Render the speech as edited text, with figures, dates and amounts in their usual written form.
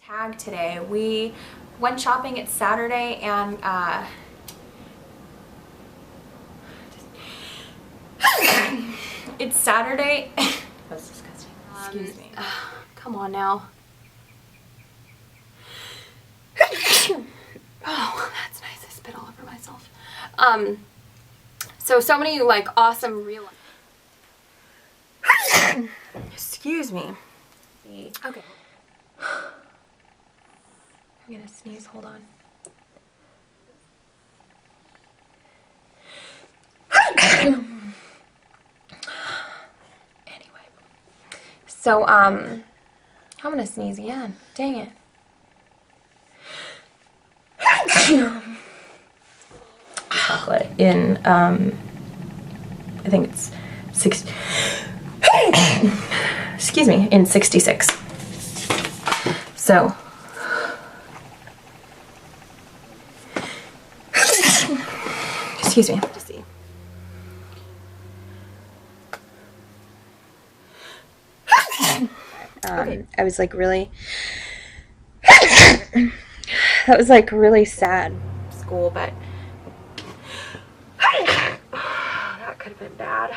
tag today. We went shopping. It's Saturday and it's Saturday. That's disgusting. Excuse me. Come on now. Oh, that's nice. I spit all over myself. So many like awesome real. Excuse me. Okay. I'm gonna sneeze. Hold on. Anyway. So I'm gonna sneeze again. Dang it. Chocolate in I think it's 60 excuse me, in 66. So excuse me. To see. Okay. I was like really that was like really sad school, but that could have been bad.